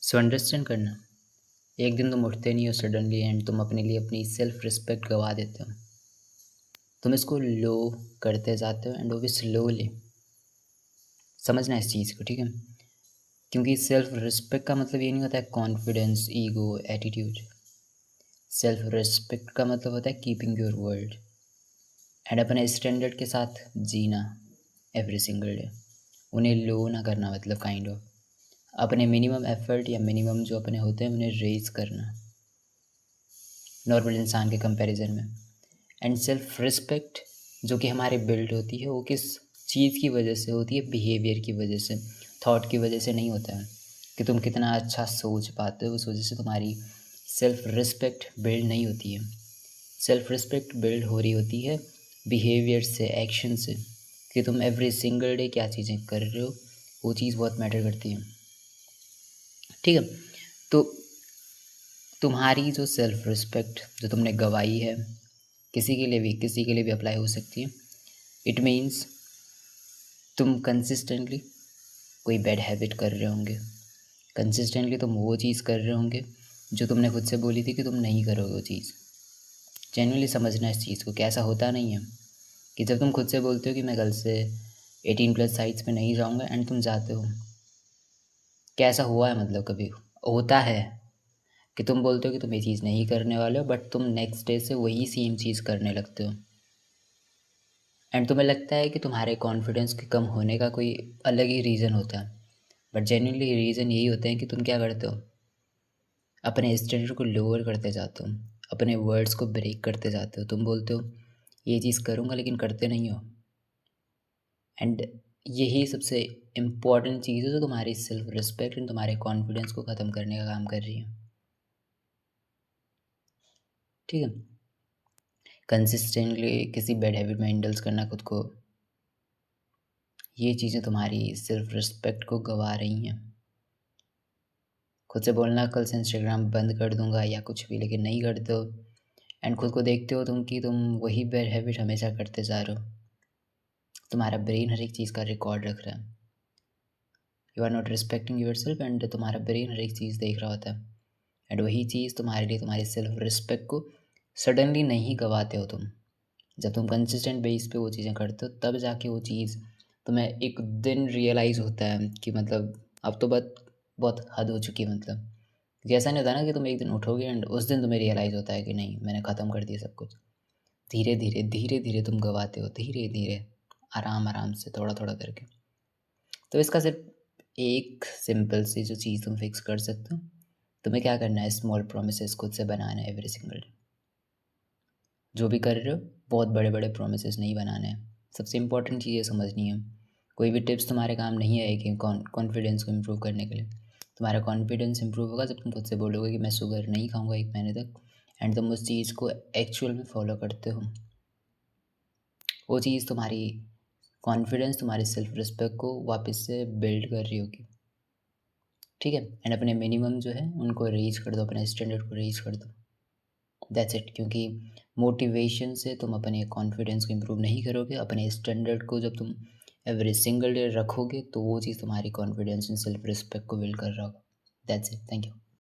So understand करना, एक दिन तुम उठते नहीं हो सडनली एंड तुम अपने लिए अपनी सेल्फ रिस्पेक्ट गवा देते हो। तुम इसको लो करते जाते हो एंड वो भी स्लोली। समझना इस चीज़ को, ठीक है? क्योंकि सेल्फ रिस्पेक्ट का मतलब ये नहीं होता है confidence, ego, attitude. Self respect का मतलब होता है कीपिंग योर वर्ड एंड अपने स्टैंडर्ड के साथ जीना एवरी सिंगल डे। उन्हें लो ना करना, मतलब काइंड ऑफ अपने मिनिमम एफर्ट या मिनिमम जो अपने होते हैं उन्हें रेज करना नॉर्मल इंसान के कंपैरिजन में। एंड सेल्फ रिस्पेक्ट जो कि हमारे बिल्ड होती है वो किस चीज़ की वजह से होती है? बिहेवियर की वजह से, थॉट की वजह से नहीं होता है कि तुम कितना अच्छा सोच पाते हो, उस वजह से तुम्हारी सेल्फ रिस्पेक्ट बिल्ड नहीं होती है। सेल्फ रिस्पेक्ट बिल्ड हो रही होती है बिहेवियर से, एक्शन से, कि तुम एवरी सिंगल डे क्या चीज़ें कर रहे हो, वो चीज़ बहुत मैटर करती है, ठीक है? तो तुम्हारी जो सेल्फ रिस्पेक्ट जो तुमने गवाई है, किसी के लिए भी अप्लाई हो सकती है। इट मीन्स तुम कंसिस्टेंटली कोई बैड हैबिट कर रहे होंगे, कंसिस्टेंटली तुम वो चीज़ कर रहे होंगे जो तुमने खुद से बोली थी कि तुम नहीं करोगे वो चीज़। जेन्युइनली समझना इस चीज़ को, कैसा होता नहीं है कि जब तुम खुद से बोलते हो कि मैं कल से 18+ साइट्स पे नहीं जाऊँगा एंड तुम जाते हो। कैसा हुआ है? मतलब कभी होता है कि तुम बोलते हो कि तुम ये चीज़ नहीं करने वाले हो बट तुम नेक्स्ट डे से वही सेम चीज़ करने लगते हो एंड तुम्हें लगता है कि तुम्हारे कॉन्फिडेंस के कम होने का कोई अलग ही रीज़न होता है। बट जेन्युइनली रीज़न यही होता है कि तुम क्या करते हो, अपने स्टैंडर्ड को लोअर करते जाते हो, अपने वर्ड्स को ब्रेक करते जाते हो। तुम बोलते हो ये चीज़ करूँगा लेकिन करते नहीं हो। एंड यही सबसे इम्पॉर्टेंट चीज़ है जो तुम्हारी सेल्फ रिस्पेक्ट एंड तुम्हारे कॉन्फिडेंस को ख़त्म करने का काम कर रही है, ठीक है? कंसिस्टेंटली किसी बैड हैबिट में इंडल्ज करना खुद को, ये चीज़ें तुम्हारी सेल्फ रिस्पेक्ट को गवा रही हैं। खुद से बोलना कल से इंस्टाग्राम बंद कर दूंगा या कुछ भी, लेकिन नहीं करते हो एंड खुद को देखते हो तुम कि तुम वही बैड हैबिट हमेशा करते जा रहे हो। तुम्हारा ब्रेन हर एक चीज़ का रिकॉर्ड रख रहा है। You are not respecting yourself and तुम्हारा ब्रेन हर एक चीज़ देख रहा होता है एंड वही चीज़ तुम्हारे लिए, तुम्हारी सेल्फ रिस्पेक्ट को सडनली नहीं गवाते हो तुम। जब तुम कंसिस्टेंट बेस पे वो चीज़ें करते हो तब जाके वो चीज़ तुम्हें एक दिन रियलाइज़ होता है कि मतलब अब तो बहुत बहुत हद हो चुकी है। मतलब कि ऐसा नहीं होता ना कि तुम एक दिन उठोगे एंड उस दिन तुम्हें रियलाइज़ होता है कि नहीं मैंने ख़त्म कर दिया सब कुछ। धीरे धीरे तुम गवाते हो, धीरे धीरे, आराम आराम से, थोड़ा थोड़ा करके। तो इसका सिर्फ एक सिंपल सी जो चीज़ तुम फिक्स कर सकते हो, तुम्हें क्या करना है, स्मॉल प्रोमिसेस खुद से बनाना है एवरी सिंगल डे। जो भी कर रहे हो बहुत बड़े बड़े प्रोमिसेस नहीं बनाने हैं। सबसे इम्पोर्टेंट चीज़ ये समझनी है, कोई भी टिप्स तुम्हारे काम नहीं आएगी कॉन्फिडेंस को इम्प्रूव करने के लिए। तुम्हारा कॉन्फिडेंस इम्प्रूव होगा जब तुम खुद से बोलोगे कि मैं शुगर नहीं खाऊंगा 1 महीने तक एंड तुम उस चीज़ को एक्चुअल में फॉलो करते हो। वो चीज़ तुम्हारी कॉन्फिडेंस, तुम्हारी सेल्फ रिस्पेक्ट को वापस से बिल्ड कर रही होगी, ठीक है? एंड अपने मिनिमम जो है उनको रीच कर दो, अपने स्टैंडर्ड को रीच कर दो, दैट्स इट। क्योंकि मोटिवेशन से तुम अपने कॉन्फिडेंस को इम्प्रूव नहीं करोगे। अपने स्टैंडर्ड को जब तुम एवरी सिंगल डे रखोगे तो वो चीज़ तुम्हारी कॉन्फिडेंस एंड सेल्फ रिस्पेक्ट को बिल्ड कर रहा होगा। That's it, thank you.